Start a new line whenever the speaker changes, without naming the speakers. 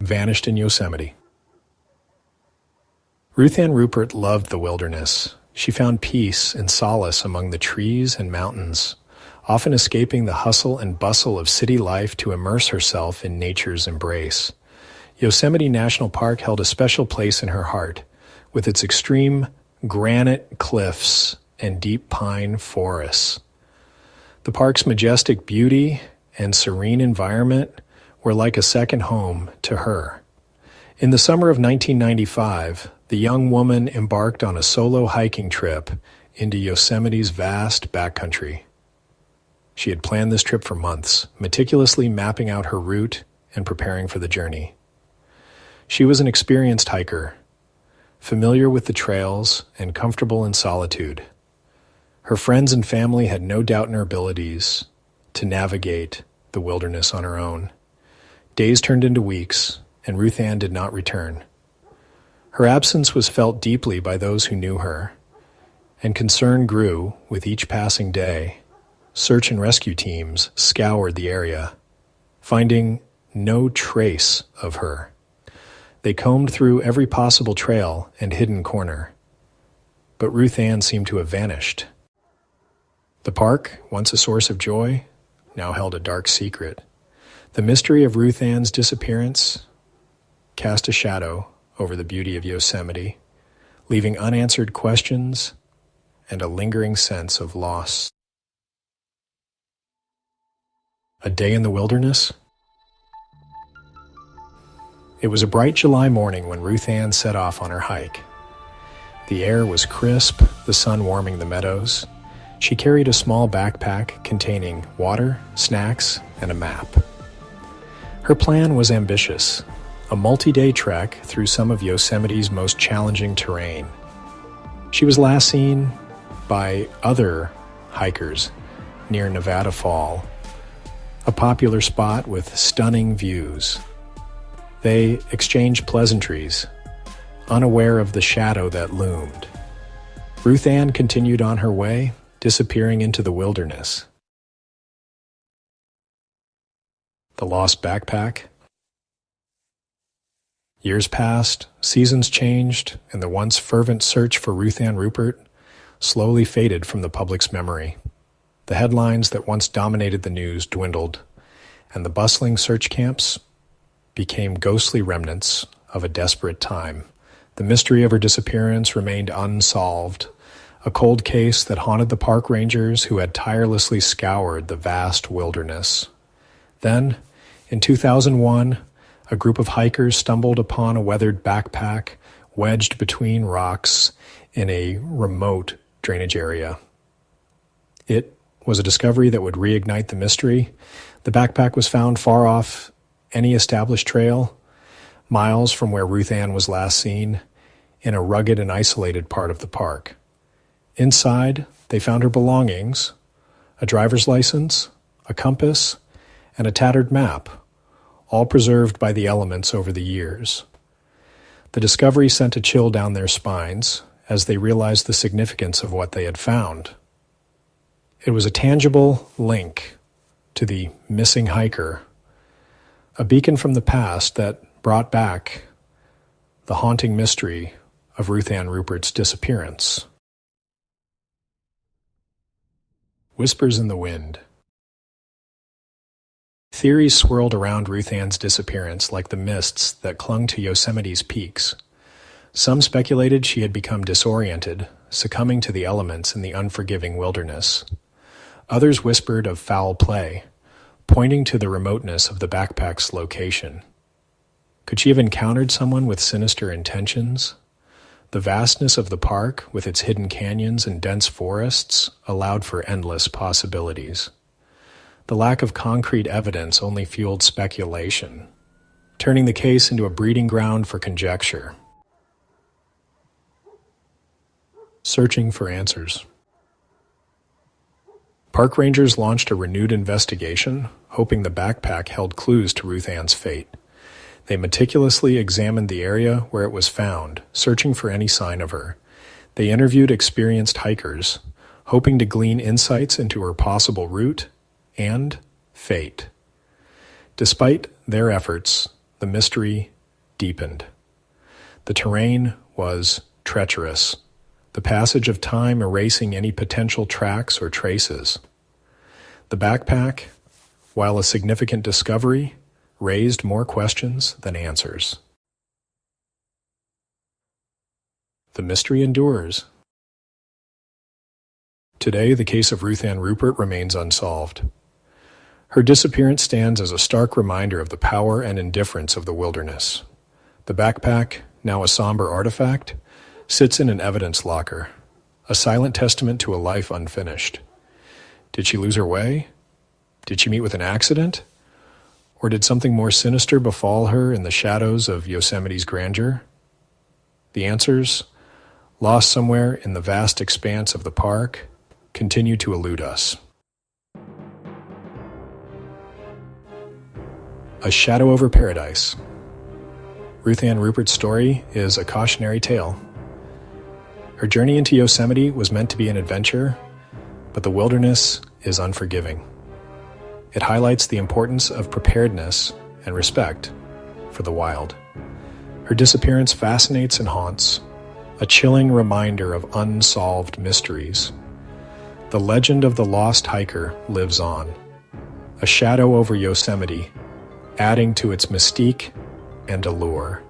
vanished in Yosemite. Ruthanne Rupert loved the wilderness. She found peace and solace among the trees and mountains, often escaping the hustle and bustle of city life to immerse herself in nature's embrace. Yosemite National Park held a special place in her heart, with its extreme granite cliffs and deep pine forests. The park's majestic beauty and serene environment were like a second home to her. In the summer of 1995, the young woman embarked on a solo hiking trip into Yosemite's vast backcountry. She had planned this trip for months, meticulously mapping out her route and preparing for the journey. She was an experienced hiker, familiar with the trails and comfortable in solitude. Her friends and family had no doubt in her abilities to navigate the wilderness on her own. Days turned into weeks, and Ruthanne did not return. Her absence was felt deeply by those who knew her, and concern grew with each passing day. Search and rescue teams scoured the area, finding no trace of her. They combed through every possible trail and hidden corner, but Ruthanne seemed to have vanished. The park, once a source of joy, now held a dark secret. The mystery of Ruthanne's disappearance cast a shadow over the beauty of Yosemite, leaving unanswered questions and a lingering sense of loss. A day in the wilderness? It was a bright July morning when Ruthanne set off on her hike. The air was crisp, the sun warming the meadows. She carried a small backpack containing water, snacks, and a map. Her plan was ambitious, a multi-day trek through some of Yosemite's most challenging terrain. She was last seen by other hikers near Nevada Fall, a popular spot with stunning views. They exchanged pleasantries, unaware of the shadow that loomed. Ruthanne continued on her way, disappearing into the wilderness. The lost backpack? Years passed, seasons changed, and the once fervent search for Ruthanne Rupert slowly faded from the public's memory. The headlines that once dominated the news dwindled, and the bustling search camps became ghostly remnants of a desperate time. The mystery of her disappearance remained unsolved, a cold case that haunted the park rangers who had tirelessly scoured the vast wilderness. Then, in 2001, a group of hikers stumbled upon a weathered backpack wedged between rocks in a remote drainage area. It was a discovery that would reignite the mystery. The backpack was found far off any established trail, miles from where Ruthanne was last seen, in a rugged and isolated part of the park. Inside, they found her belongings, a driver's license, a compass, and a tattered map, all preserved by the elements over the years. The discovery sent a chill down their spines as they realized the significance of what they had found. It was a tangible link to the missing hiker, a beacon from the past that brought back the haunting mystery of Ruthanne Rupert's disappearance. Whispers in the wind. Theories swirled around Ruthanne's disappearance like the mists that clung to Yosemite's peaks. Some speculated she had become disoriented, succumbing to the elements in the unforgiving wilderness. Others whispered of foul play, pointing to the remoteness of the backpack's location. Could she have encountered someone with sinister intentions? The vastness of the park, with its hidden canyons and dense forests, allowed for endless possibilities. The lack of concrete evidence only fueled speculation, turning the case into a breeding ground for conjecture. Searching for answers. Park rangers launched a renewed investigation, hoping the backpack held clues to Ruthanne's fate. They meticulously examined the area where it was found, searching for any sign of her. They interviewed experienced hikers, hoping to glean insights into her possible route and fate. Despite their efforts, the mystery deepened. The terrain was treacherous, the passage of time erasing any potential tracks or traces. The backpack, while a significant discovery, raised more questions than answers. The mystery endures. Today, the case of Ruthanne Rupert remains unsolved. Her disappearance stands as a stark reminder of the power and indifference of the wilderness. The backpack, now a somber artifact, sits in an evidence locker, a silent testament to a life unfinished. Did she lose her way? Did she meet with an accident? Or did something more sinister befall her in the shadows of Yosemite's grandeur? The answers, lost somewhere in the vast expanse of the park, continue to elude us. A Shadow Over Paradise. Ruthanne Rupert's story is a cautionary tale. Her journey into Yosemite was meant to be an adventure, but the wilderness is unforgiving. It highlights the importance of preparedness and respect for the wild. Her disappearance fascinates and haunts, a chilling reminder of unsolved mysteries. The legend of the lost hiker lives on, a shadow over Yosemite, adding to its mystique and allure.